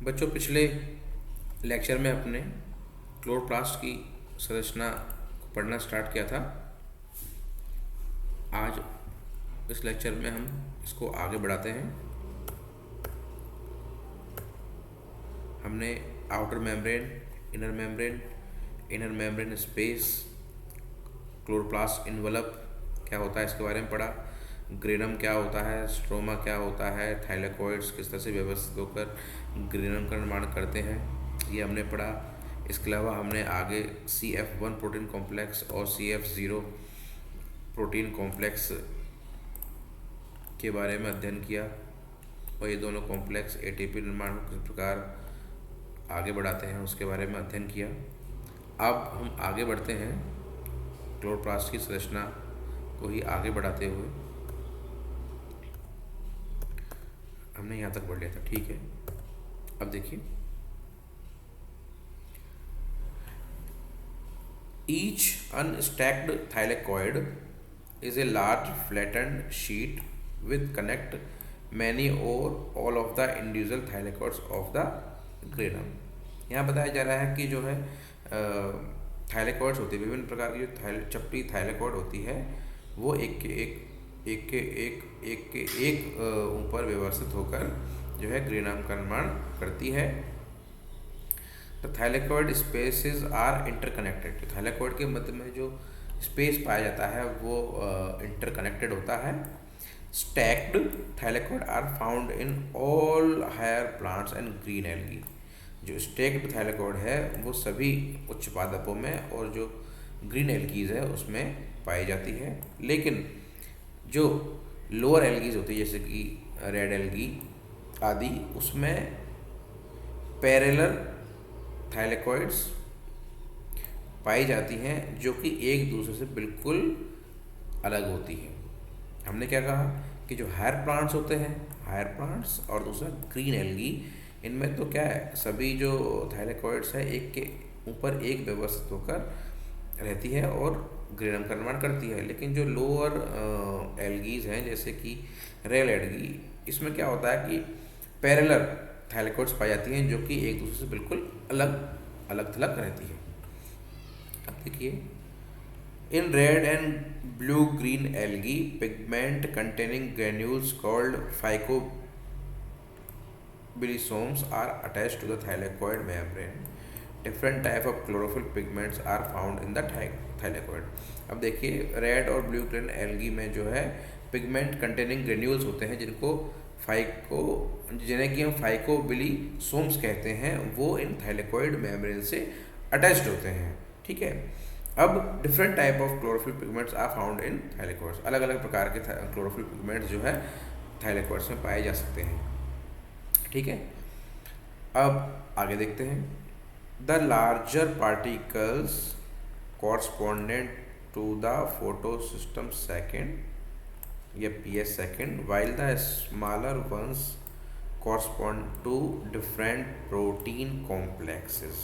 बच्चों, पिछले लेक्चर में अपने क्लोरोप्लास्ट की संरचना को पढ़ना स्टार्ट किया था। आज इस लेक्चर में हम इसको आगे बढ़ाते हैं। हमने outer membrane, inner membrane space, chloroplast envelope क्या होता है इसके बारे में पढ़ा, ग्रेनम क्या होता है, स्ट्रोमा क्या होता है, थाइलेकोइड्स किस तरह से व्यवस्थित होकर ग्रेनम का निर्माण करते हैं, ये हमने पढ़ा। इसके अलावा हमने आगे CF1 प्रोटीन कॉम्प्लेक्स और CF0 प्रोटीन कॉम्प्लेक्स के बारे में अध्ययन किया और ये दोनों कॉम्प्लेक्स ATP निर्माण को किस प्रकार आगे बढ़ाते हैं उसके बारे में अध्ययन किया। अब हम आगे बढ़ते हैं क्लोरोप्लास्ट की संरचना को ही आगे बढ़ाते हुए। हमने यहाँ तक पढ़ लिया था, ठीक है। अब देखिए, each unstacked thylakoid is a large flattened sheet with connect many or all of the individual thylakoids of the granum. यहाँ बताया जा रहा है कि जो है थाइलेकोइड्स होती है, विभिन्न प्रकार की जो चपटी थाइलेकोइड होती है वो एक के एक ऊपर व्यवस्थित होकर जो है ग्रेनम का निर्माण करती है। तो थाइलेकोइड स्पेसेस आर इंटरकनेक्टेड। तो थाइलेकोइड के मध्य में जो स्पेस पाया जाता है वो इंटरकनेक्टेड होता है। Stacked thylakoid are found in all higher plants and green algae. जो स्टैक्ड थाइलेकोइड है वो सभी उच्च पादपों में और जो ग्रीन एल्गीज है उसमें पाई जाती है। लेकिन जो लोअर एल्गीज होती है जैसे कि रेड एल्गी आदि, उसमें पैरेलल थाइलेकोइड्स पाई जाती हैं जो कि एक दूसरे से बिल्कुल अलग होती है। हमने क्या कहा कि जो हायर प्लांट्स होते हैं, हायर प्लांट्स और दूसरा ग्रीन एल्गी, इनमें तो क्या है, सभी जो थाइलेकोइड्स है एक के ऊपर एक व्यवस्थित होकर रहती है और ग्रेनम का निर्माण करती है। लेकिन जो लोअर एल्गीज हैं जैसे कि रेड एल्गी, इसमें क्या होता है कि पैरेलल थाइलेकोइड्स पाई जाती हैं जो कि एक दूसरे से बिल्कुल अलग थलग रहती है। अब देखिए, in red and blue green algae pigment containing granules called phycobilisomes are attached to the thylakoid membrane. Different type of chlorophyll pigments are found in the thylakoid. अब देखिए, रेड और ब्लू ग्रीन एल्गी में जो है pigment containing granules होते हैं जिन्हें कि हम फाइकोबिलिसोम्स कहते हैं, वो इन थाइलेकोइड मेम्ब्रेन से अटैच्ड होते हैं, ठीक है। अब different type of chlorophyll pigments are found in thylakoids. अलग अलग प्रकार के क्लोरोफिल पिगमेंट्स जो है थाइलेकोइड्स में पाए जा सकते हैं, ठीक है। अब आगे देखते हैं। The larger particles correspondent to the photosystem second या PS second, while the smaller ones correspond to different protein complexes,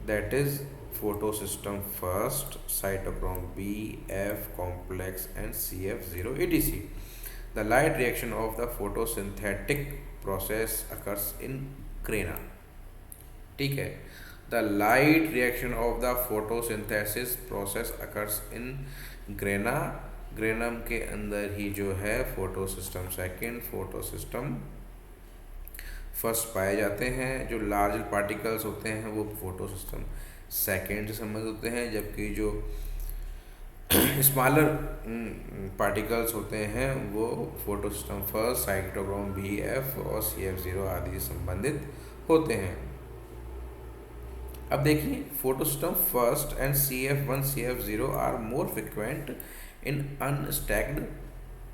that is photosystem first, cytochrome B, F complex and CF0 etc. The light reaction of the photosynthetic process occurs in grana, ठीक है। The light reaction of the photosynthesis process occurs in grana. Granum के अंदर ही जो है photosystem second, photosystem first पाए जाते हैं। जो लार्ज पार्टिकल्स होते हैं वो फोटोसिस्टम सेकेंड से संबंधित होते हैं, जबकि जो स्मॉलर पार्टिकल्स होते हैं वो photosystem first, cytochrome B, F और CF0 आदि से संबंधित होते हैं। अब देखिए, photosystem first and CF1 CF0 are more frequent in unstacked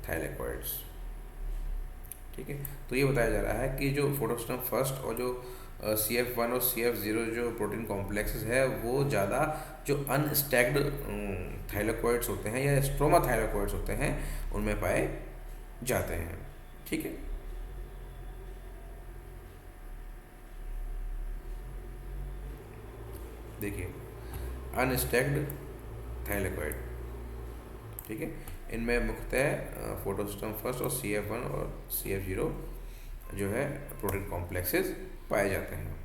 thylakoids, ठीक है। तो ये बताया जा रहा है कि जो फोटोसिस्टम फर्स्ट और जो CF1 और CF0 जो प्रोटीन कॉम्प्लेक्सेस है वो ज़्यादा जो अनस्टैक्ड थाइलेकोइड्स होते हैं या स्ट्रोमा थाइलेकोइड्स होते हैं उनमें पाए जाते हैं, ठीक है। देखिए, अनस्टैक्ड थाइलेकोइड, ठीक है, इनमें मुख्यतः फोटोसिस्टम फर्स्ट और CF1 और CF0 जो है प्रोटीन कॉम्प्लेक्सेस पाए जाते हैं।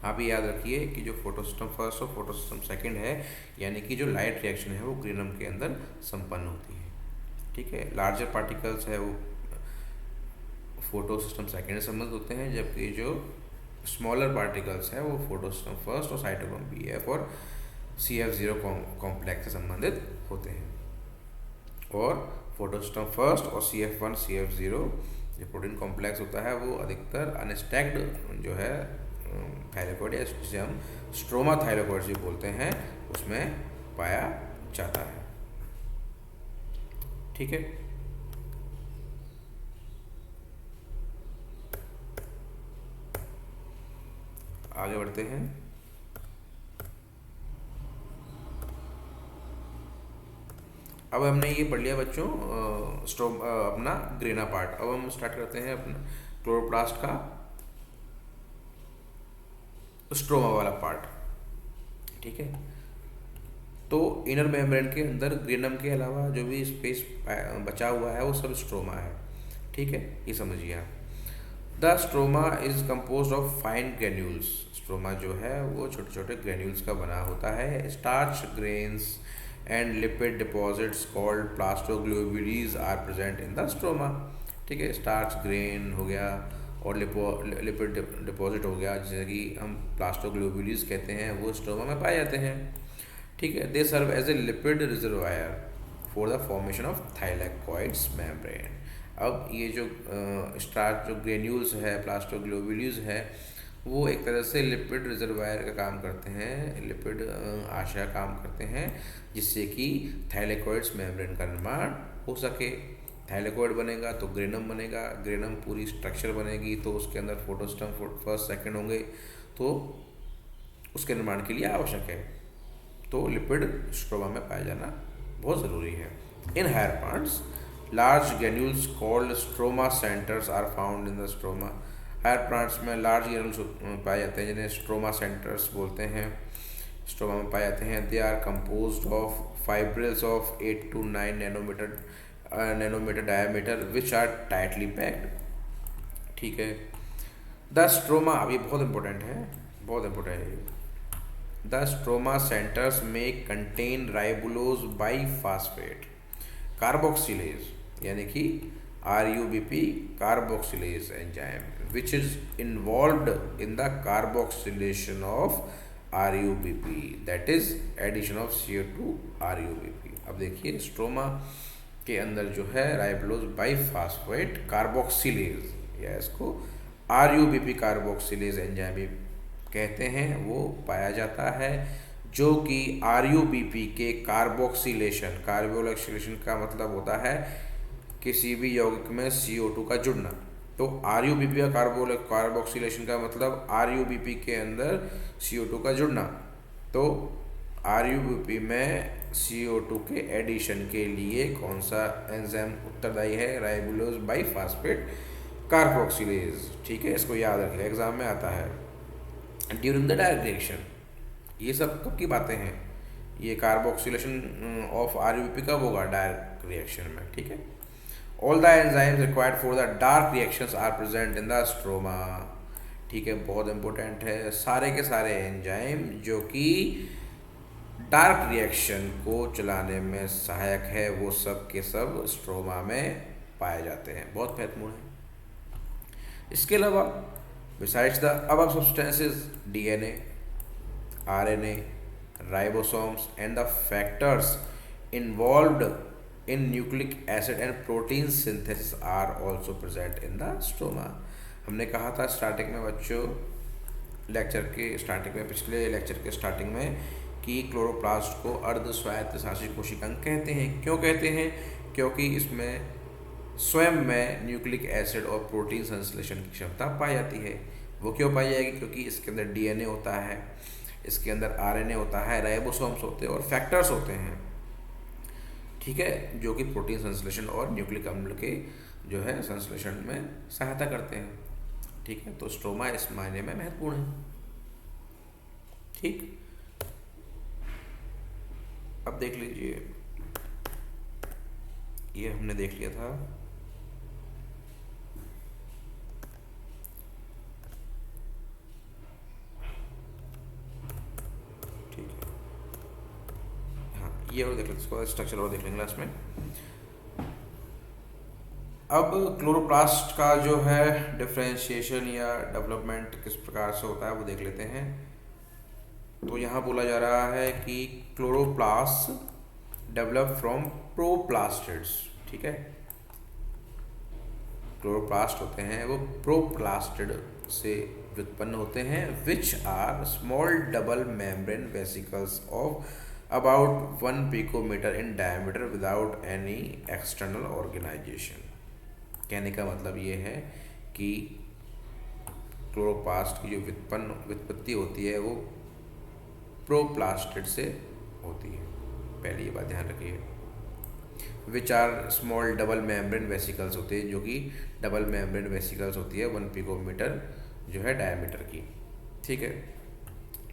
आप ये याद रखिए कि जो फोटोसिस्टम फर्स्ट और फोटोसिस्टम सेकंड है, यानी कि जो लाइट रिएक्शन है वो ग्रीनम के अंदर संपन्न होती है। ठीक है, लार्जर पार्टिकल्स है वो फोटोसिस्टम सेकंड से संबंधित होते हैं, जबकि जो स्मॉलर पार्टिकल्स है वो फोटोसिस्टम फर्स्ट और साइटोक्रोम Bf और CF0 कॉम्प्लेक्स से संबंधित होते हैं। और फोटोसिस्टम फर्स्ट और CF1 CF0 जो प्रोटीन कॉम्प्लेक्स होता है वो अधिकतर अनस्टैक्ड जो है थाइलेकोइड या जिसे हम स्ट्रोमा थाइलेकोइड भी बोलते हैं उसमें पाया जाता है। ठीक है, आगे बढ़ते हैं। अब हमने ये पढ़ लिया बच्चों अपना ग्रेना पार्ट। अब हम स्टार्ट करते हैं अपना क्लोरोप्लास्ट का स्ट्रोमा वाला पार्ट। ठीक है, तो इनर मेम्ब्रेन के अंदर ग्रेनम के अलावा जो भी स्पेस बचा हुआ है वो सब स्ट्रोमा है। ठीक है, ये समझिए आप। The stroma is composed of fine granules. Stroma जो है वो छोटे छोटे ग्रेन्यूल्स का बना होता है। Starch grains and lipid deposits called plastoglobules are present in the stroma. ठीक है, स्टार्च ग्रेन हो गया और लिपिड डिपॉजिट हो गया, जैसे कि हम प्लास्टोग्लोब्यूल्स कहते हैं, वो स्ट्रोमा में पाए जाते हैं। ठीक है, they serve as a lipid reservoir for the formation of thylakoids membrane. अब ये जो स्टार्च जो ग्रेन्यूल्स है प्लास्टोग्लोब्यूल्स है वो एक तरह से लिपिड रिजर्वायर का काम करते हैं, लिपिड आशय काम करते हैं, जिससे कि थाइलेकोइड्स मेम्ब्रेन का निर्माण हो सके। थाइलेकोइड बनेगा तो ग्रेनम बनेगा, ग्रेनम पूरी स्ट्रक्चर बनेगी तो उसके अंदर फोटोसिस्टम फर्स्ट सेकंड होंगे, तो उसके निर्माण के लिए आवश्यक है। तो लिपिड स्ट्रोमा में पाया जाना बहुत ज़रूरी है। In higher plants large granules called stroma centres are found in the stroma. Higher plants में लार्ज ग्रेन्यूल्स पाए जाते हैं जिन्हें स्ट्रोमा सेंटर्स बोलते हैं, स्ट्रोमा में पाए जाते हैं। They are composed of fibrils of 8 to 9 nanometre diameter which are tightly packed. ठीक है, द स्ट्रोमा, अब ये बहुत इंपॉर्टेंट है, बहुत इंपॉर्टेंट है। द स्ट्रोमा सेंटर्स में कंटेन राइबुलोज बाईफास्फेट कार्बोक्सिलेज, यानी कि RUBP carboxylase enzyme which is involved in the carboxylation of RUBP, that is addition of CO2 RUBP। अब देखिए स्ट्रोमा के अंदर जो है राइबुलोज बाईफास्फेट कार्बोक्सिलेज या इसको RUBP कार्बोक्सिलेज एंजाइम भी कहते हैं, वो पाया जाता है, जो कि RUBP के कार्बोक्सिलेशन, कार्बोक्सिलेशन का मतलब होता है किसी भी यौगिक में CO2 का जुड़ना, तो RUBP का कार्बोक्सिलेशन का मतलब RUBP के अंदर CO2 का जुड़ना। तो RUBP में CO2 के एडिशन के लिए कौन सा एंजाइम उत्तरदायी है? Ribulose biphosphate carboxylase. ठीक है, इसको याद रखिए, एग्जाम में आता है। ड्यूरिंग द डायरेक्ट रिएक्शन, ये सब कब की बातें हैं? ये कार्बोक्सिलेशन ऑफ RUBP कब होगा? डायरेक्ट रिएक्शन में। ठीक है, all the enzymes required for the dark reactions are present in the stroma. ठीक है, बहुत इंपॉर्टेंट है। सारे के सारे एंजाइम जो कि डार्क रिएक्शन को चलाने में सहायक है वो सब के सब स्ट्रोमा में पाए जाते हैं, बहुत महत्वपूर्ण है। इसके अलावा besides the above substances DNA, RNA, ribosomes and the factors involved in nucleic acid and protein synthesis are also present in the stroma. हमने कहा था स्टार्टिंग में बच्चों, लेक्चर के स्टार्टिंग में, पिछले लेक्चर के स्टार्टिंग में, कि क्लोरोप्लास्ट को अर्ध स्वायत्त शासी कोशिकांग कहते हैं। क्यों कहते हैं? क्योंकि इसमें स्वयं में न्यूक्लिक एसिड और प्रोटीन संश्लेषण की क्षमता पाई जाती है। वो क्यों पाई जाएगी? क्योंकि इसके अंदर DNA होता है, इसके अंदर RNA होता है, राइबोसोम्स होते हैं और फैक्टर्स होते हैं। ठीक है, जो कि प्रोटीन संश्लेषण और न्यूक्लिक अम्ल के जो है संश्लेषण में सहायता करते हैं। ठीक है, तो स्ट्रोमा इस मायने में महत्वपूर्ण है। ठीक, अब देख लीजिए, ये हमने देख लिया था ये और देख लेते हैं, इसको स्ट्रक्चर और देख लेंगे लास्ट में। अब क्लोरोप्लास्ट का जो है डिफ्रेंशिएशन या डेवलपमेंट किस प्रकार से होता है वो देख लेते हैं। तो यहाँ बोला जा रहा है कि क्लोरोप्लास्ट डेवलप फ्रॉम प्रोप्लास्टिड्स, ठीक है। क्लोरोप्लास्ट होते हैं वो प्रोप्लास्टिड से व्युत्पन्न होते हैं, which are small double membrane vesicles of about 1 picometre in diameter without any external organisation. कहने का मतलब ये है कि क्लोरोप्लास्ट की जो व्युत्पत्ति होती है वो प्रोप्लास्टिड से होती है, पहले ये बात ध्यान रखिए। Which are small double membrane vesicles होते हैं, जो कि डबल मेम्ब्रेन वेसिकल्स होती है 1 पिकोमीटर जो है डायमीटर की, ठीक है।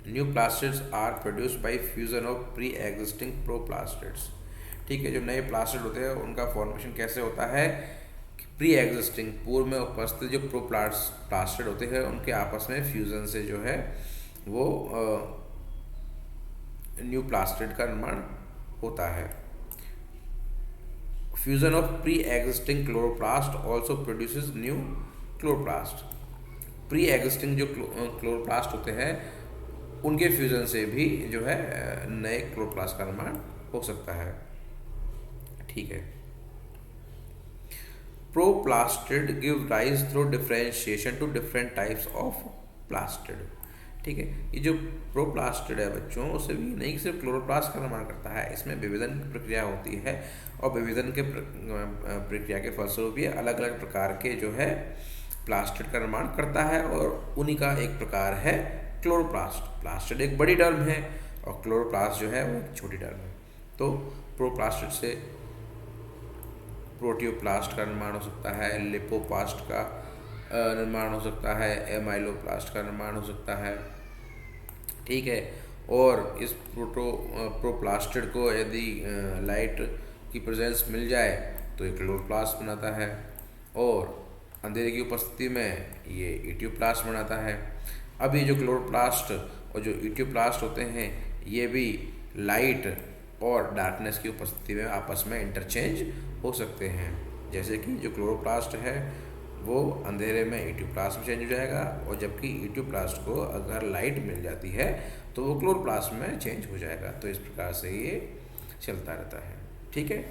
New plastids are produced by fusion of pre existing proplastids, ठीक है। जो नए प्लास्टिड होते हैं उनका फॉर्मेशन कैसे होता है, प्री एग्जिस्टिंग पूर्व में उपस्थित जो प्लास्टिड होते हैं उनके आपस में फ्यूजन से जो है वो न्यू प्लास्टिड का निर्माण होता है। Fusion of pre existing chloroplast also produces new chloroplast. Pre existing जो क्लोरोप्लास्ट होते हैं उनके फ्यूजन से भी जो है नए क्लोरोप्लास्ट का निर्माण हो सकता है, ठीक है। Proplastid give rise through differentiation to different types of plastid, ठीक है। ये जो प्रोप्लास्टिड है बच्चों, उसे भी नहीं कि सिर्फ क्लोरोप्लास्ट का निर्माण करता है, इसमें विभेदन की प्रक्रिया होती है और विभेदन के प्रक्रिया के फलस्वरूप ये अलग अलग प्रकार के जो है प्लास्टिड का निर्माण करता है, और उन्हीं का एक प्रकार है क्लोरोप्लास्ट। प्लास्टिड एक बड़ी टर्म है और क्लोरोप्लास्ट जो है वो एक छोटी टर्म है। तो प्रोप्लास्टिड से प्रोटियोप्लास्ट का निर्माण हो सकता है, लिपोप्लास्ट का निर्माण हो सकता है, एमाइलोप्लास्ट का निर्माण हो सकता है, ठीक है। और इस प्रोप्लास्टिड को यदि लाइट की प्रेजेंस मिल जाए तो ये क्लोरोप्लास्ट बनाता है, और अंधेरे की उपस्थिति में ये इटियोप्लास्ट बनाता है। अब ये जो क्लोरोप्लास्ट और जो इटियोप्लास्ट होते हैं ये भी लाइट और डार्कनेस की उपस्थिति में आपस में इंटरचेंज हो सकते हैं। जैसे कि जो क्लोरोप्लास्ट है वो अंधेरे में इटियोप्लास्ट में चेंज हो जाएगा, और जबकि इटियोप्लास्ट को अगर लाइट मिल जाती है तो वो क्लोरोप्लास्ट में चेंज हो जाएगा। तो इस प्रकार से ये चलता रहता है, ठीक है।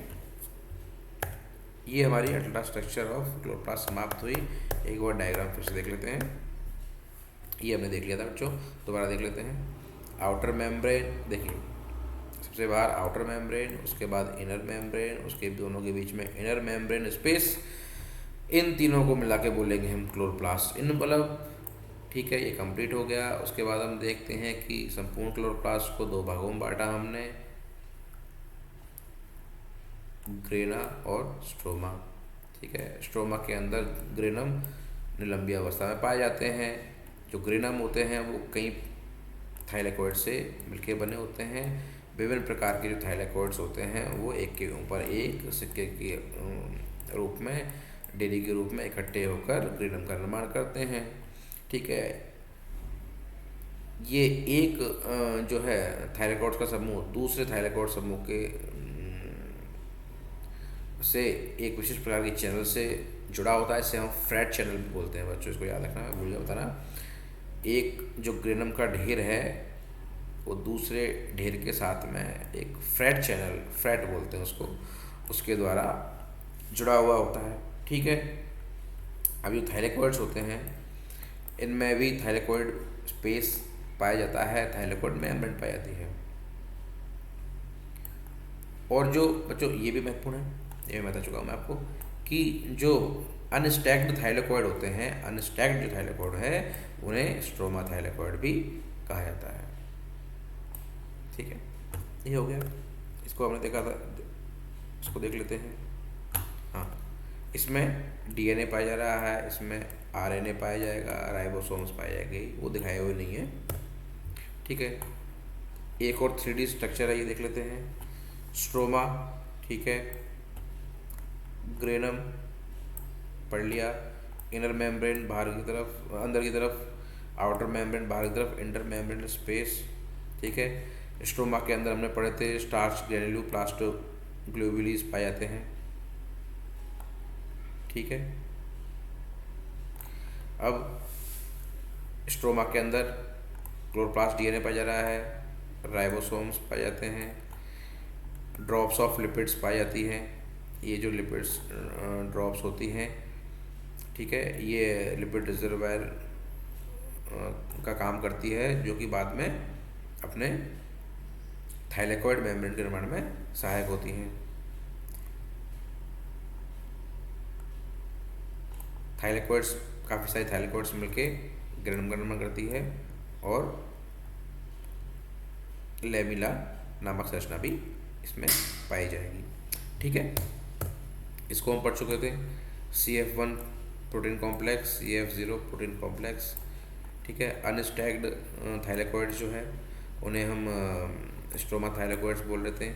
ये हमारी अल्ट्रा स्ट्रक्चर ऑफ क्लोरोप्लास्ट समाप्त हुई। एक और डायग्राम फिर से देख लेते हैं। ये हमने देख लिया था बच्चों, दोबारा देख लेते हैं। आउटर मेम्ब्रेन, देखिए सबसे बाहर आउटर मेम्ब्रेन, उसके बाद इनर मेम्ब्रेन, उसके दोनों के बीच में इनर मेम्ब्रेन स्पेस, इन तीनों को मिला के बोलेंगे हम क्लोरोप्लास्ट इनवलप, ठीक है। ये कंप्लीट हो गया। उसके बाद हम देखते हैं कि संपूर्ण क्लोरोप्लास्ट को 2 भागों में बांटा हमने, ग्रेना और स्ट्रोमा, ठीक है। स्ट्रोमा के अंदर ग्रेनम निलंबी अवस्था में पाए जाते हैं। जो ग्रेनम होते हैं वो कई थाइलेकोइड से मिलके बने होते हैं। विभिन्न प्रकार के जो थाइलेकोइड्स होते हैं वो एक के ऊपर एक सिक्के के रूप में, डेरी के रूप में इकट्ठे होकर ग्रेनम का निर्माण करते हैं, ठीक है। ये एक जो है थाइलेकोइड्स का समूह दूसरे थाइलेकोइड समूह के से एक विशेष प्रकार के चैनल से जुड़ा होता है। इसे हम फ्रेट चैनल भी बोलते हैं बच्चों, इसको याद रखना, मैं भूल गया बताना। एक जो ग्रेनम का ढेर है वो दूसरे ढेर के साथ में एक फ्रेट चैनल, फ्रेट बोलते हैं उसको, उसके द्वारा जुड़ा हुआ होता है, ठीक है। अब जो थाइलेकोइड्स होते हैं इनमें भी थाइलेकोइड स्पेस पाया जाता है, थाइलेकोइड मेम्ब्रेन पाई जाती है। और जो बच्चों ये भी महत्वपूर्ण है, ये मैं बता चुका हूँ मैं आपको, कि जो अनस्टैक्ड थाइलेकोइड होते हैं, अनस्टैक्ड जो थाइलेकोइड है उन्हें स्ट्रोमा थाइलेकोइड भी कहा जाता है, ठीक है। ये हो गया, इसको हमने देखा था, इसको देख लेते हैं। हाँ, इसमें डीएनए पाया जा रहा है, इसमें आरएनए पाया जाएगा, राइबोसोम्स पाए जाएंगे, वो दिखाए हुए नहीं है, ठीक है। एक और 3D स्ट्रक्चर है, ये देख लेते हैं। स्ट्रोमा, ठीक है, ग्रेनम पढ़ लिया, इनर मेम्ब्रेन बाहर की तरफ, अंदर की तरफ, आउटर मेम्ब्रेन बाहर की तरफ, इंटर मेम्ब्रेन स्पेस, ठीक है। स्ट्रोमा के अंदर हमने पढ़े थे स्टार्च ग्रेन्युलोप्लास्ट ग्लोब्यूलिस पाए जाते हैं। ठीक है, अब स्ट्रोमा के अंदर क्लोरोप्लास्ट डीएनए पाया जा रहा है, राइबोसोम्स पाए जाते हैं, ड्रॉप्स ऑफ लिपिड्स पाई जाती हैं। ये जो लिपिड्स ड्रॉप्स होती हैं, ठीक है, ये लिपिड रिजर्वायर का काम करती है, जो कि बाद में अपने थाइलेकोइड मेम्ब्रेन के निर्माण में सहायक होती हैं। थाइलेकोइड्स, काफ़ी सारी थाइलेकोइड्स मिलके ग्रेनुलम का निर्माण करती है और लेमिला नामक संरचना भी इसमें पाई जाएगी। ठीक है, इसको हम पढ़ चुके थे। CF1 protein complex, CF0 protein complex. ठीक है, अनस्टैक्ड थाइलेकोइड्स जो है उन्हें हम स्ट्रोमा थाइलेकोइड्स बोल रहे थे।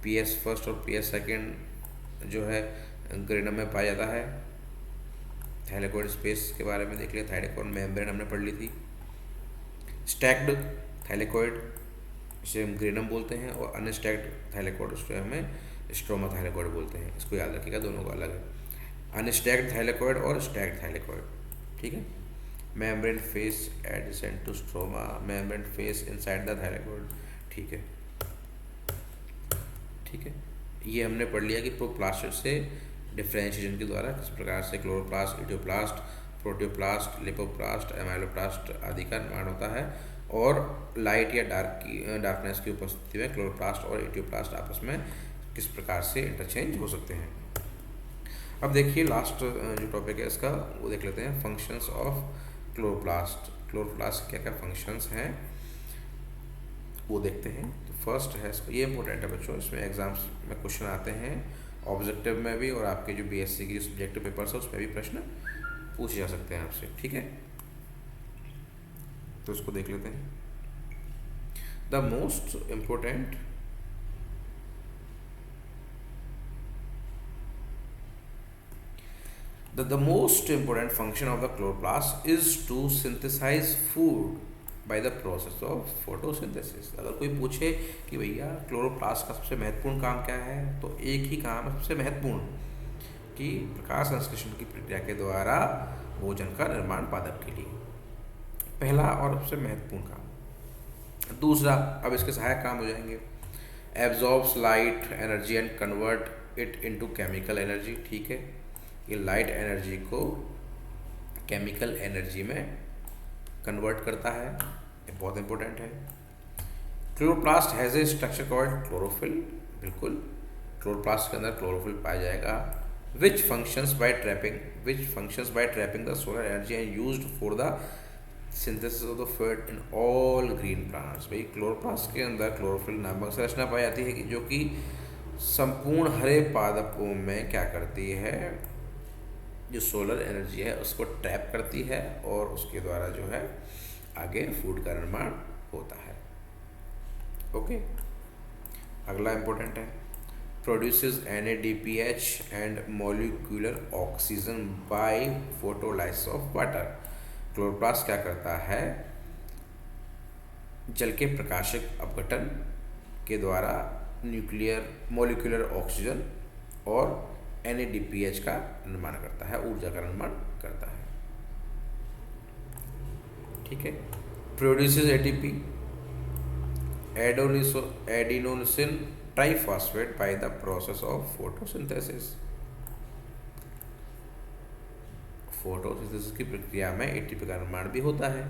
PS फर्स्ट और PS सेकेंड जो है ग्रेनम में पाया जाता है। थाइलेकोइड स्पेस के बारे में देख लिया, थाइलेकोइड मेम्ब्रेन हमने पढ़ ली थी। स्टैक्ड थाइलेकोइड इसे हम ग्रेनम बोलते हैं और अनस्टैक्ड थाइलेकोइड उसको हमें स्ट्रोमा थाइलेकोइड बोलते हैं। इसको याद रखिएगा, दोनों का अलग है, अनस्टैक्ड थाइलेकोइड और स्टैक्ड थाइलेकोइड। ठीक है, membrane face adjacent to stroma, membrane face inside the thylakoid. ठीक है, ठीक है, ये हमने पढ़ लिया कि प्रोप्लास्ट से डिफ्रेंशिएशन के द्वारा किस प्रकार से क्लोरोप्लास्ट, इडियोप्लास्ट, प्रोटियोप्लास्ट, लिपोप्लास्ट, एमाइलोप्लास्ट आदि का निर्माण होता है और लाइट या डार्कनेस की उपस्थिति में क्लोरोप्लास्ट और इडियोप्लास्ट आपस में किस प्रकार से इंटरचेंज हो सकते हैं। अब देखिए लास्ट जो टॉपिक है इसका वो देख लेते हैं, फंक्शंस ऑफ क्लोरोप्लास्ट। क्लोरोप्लास्ट क्या क्या फंक्शंस हैं वो देखते हैं। तो फर्स्ट है, ये इंपॉर्टेंट है बच्चों, इसमें एग्जाम्स में क्वेश्चन आते हैं, ऑब्जेक्टिव में भी और आपके जो BSc की सब्जेक्टिव पेपर्स है उसमें भी प्रश्न पूछे जा सकते हैं आपसे। ठीक है, तो इसको देख लेते हैं। The most important the most important function of the chloroplast is to synthesize food by the process of photosynthesis। अगर कोई पूछे कि भैया क्लोरोप्लास्ट का सबसे महत्वपूर्ण काम क्या है, तो एक ही काम है सबसे महत्वपूर्ण कि प्रकाश संश्लेषण की प्रक्रिया के द्वारा भोजन का निर्माण पादप के लिए, पहला और सबसे महत्वपूर्ण काम। दूसरा, अब इसके सहायक काम हो जाएंगे, absorbs light energy and convert it into chemical energy. ठीक है, ये लाइट एनर्जी को केमिकल एनर्जी में कन्वर्ट करता है, ये बहुत इंपॉर्टेंट है। Chloroplast has a structure called chlorophyll. बिल्कुल, क्लोरोप्लास्ट के अंदर क्लोरोफिल पाया जाएगा। Which functions by trapping the solar energy and used for the synthesis of the food in all green plants. भाई क्लोरोप्लास्ट के अंदर क्लोरोफिल नामक संरचना पाई जाती है कि जो कि संपूर्ण हरे पादपों में क्या करती है, जो सोलर एनर्जी है उसको ट्रैप करती है और उसके द्वारा जो है आगे फूड का निर्माण होता है। ओके, अगला इंपॉर्टेंट है, produces NADPH and molecular oxygen by photolysis of water. Chloroplast क्या करता है, जल के प्रकाशिक अपघटन के द्वारा मॉलिक्यूलर ऑक्सीजन और NADPH का निर्माण करता है, ऊर्जा का निर्माण करता है। ठीक है, produces ATP adenosine triphosphate by the process of photosynthesis. Photosynthesis की प्रक्रिया में ATP का निर्माण भी होता है।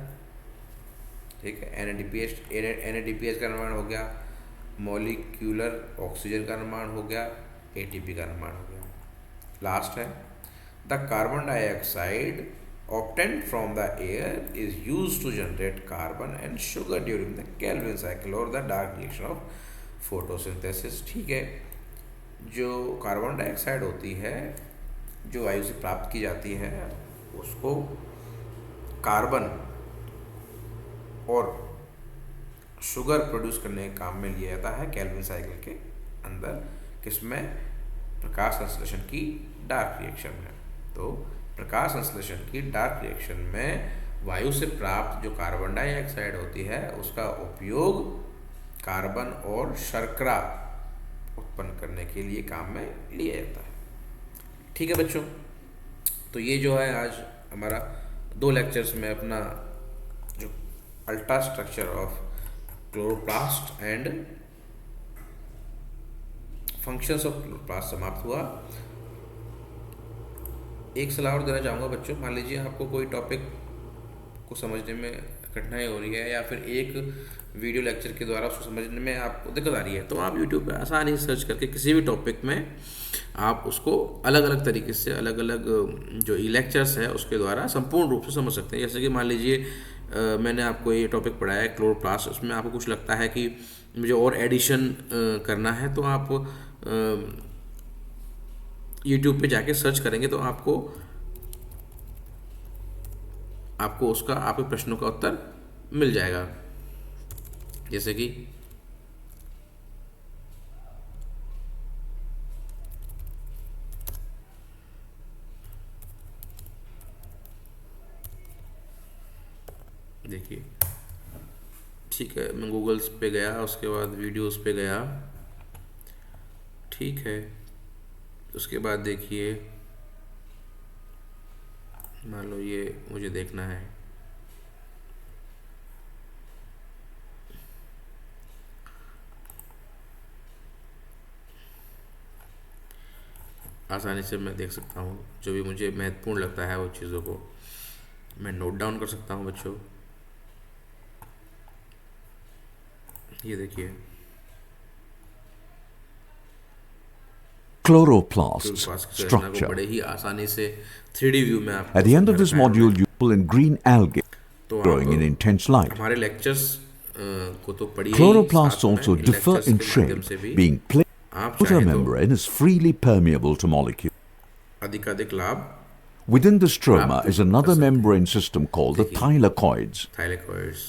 ठीक है, NADPH का निर्माण हो गया, मॉलिक्यूलर ऑक्सीजन का निर्माण हो गया, ATP का निर्माण हो गया। लास्ट है, the carbon dioxide obtained from the air is used to generate carbon and sugar during the Calvin cycle or the dark reaction of photosynthesis। ठीक है, जो कार्बन डाइऑक्साइड होती है जो वायु से प्राप्त की जाती है उसको कार्बन और शुगर प्रोड्यूस करने के काम में लिया जाता है कैल्विन साइकिल के अंदर, किसमें, प्रकाश संश्लेषण की डार्क रिएक्शन में। तो प्रकाश संश्लेषण की डार्क रिएक्शन में वायु से प्राप्त जो कार्बन डाइऑक्साइड होती है उसका उपयोग कार्बन और शर्करा उत्पन्न करने के लिए काम में लिया जाता है। ठीक है बच्चों, तो ये जो है आज हमारा 2 लेक्चर्स में अपना जो ultra structure of chloroplast and functions of chloroplast समाप्त हुआ। एक सलाह और देना चाहूँगा बच्चों, मान लीजिए आपको कोई टॉपिक को समझने में कठिनाई हो रही है या फिर एक वीडियो लेक्चर के द्वारा उसको समझने में आपको दिक्कत आ रही है, तो आप यूट्यूब पे आसानी से सर्च करके किसी भी टॉपिक में आप उसको अलग अलग तरीके से अलग अलग जो लेक्चर्स है उसके द्वारा संपूर्ण रूप से समझ सकते हैं। जैसे कि मान लीजिए मैंने आपको ये टॉपिक पढ़ाया है क्लोरोप्लास्ट, उसमें आपको कुछ लगता है कि मुझे और एडिशन करना है, तो आप यूट्यूब पे जाके सर्च करेंगे तो आपको उसका आपके प्रश्नों का उत्तर मिल जाएगा। जैसे कि देखिए, ठीक है, मैं गूगल्स पे गया, उसके बाद वीडियोस पे गया, ठीक है, उसके बाद देखिए मान लो ये मुझे देखना है, आसानी से मैं देख सकता हूँ, जो भी मुझे महत्वपूर्ण लगता है वो चीज़ों को मैं नोट डाउन कर सकता हूँ बच्चों। ये देखिए Chloroplast structure. बड़े ही आसानी से 3D व्यू में आपको At the end of this module, you will in green algae तो growing in intense light. हमारे लेक्चर्स को तो पढ़िए, Chloroplasts also differ in shape, being plain. Outer membrane is freely permeable to molecules. अधिकाधिक लाभ Within the stroma is another membrane system called the thylakoids. थाइलेकोइड्स।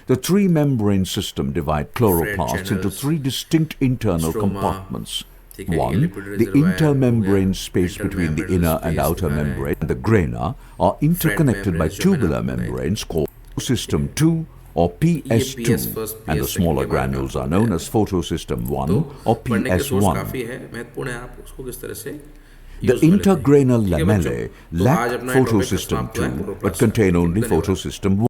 The 3-membrane system divide chloroplasts into channels, 3 distinct internal stroma, compartments. ठीक है, ये One, lipid the reservoir intermembrane हो गया, space between the intermembrane inner space and outer बना है, membrane and the grana are interconnected by membranes जो मैंने tubular आपको बताई। membranes called photosystem 2 or PS2, PS first, and the PS smaller second के बारे में granules आपको are known बताया। as photosystem 1 तो or पढ़ने के सोर्स PS1. काफ़ी है, महत्वपूर्ण है आप उसको किस तरह से The use कर लेते हैं। intergranal ठीक है बच्चों, lamellae तो आज lack अपना ये topic photosystem समाप्त हुआ है 2 क्लोरोप्लास्ट but का। contain only धन्यवाद। photosystem 1.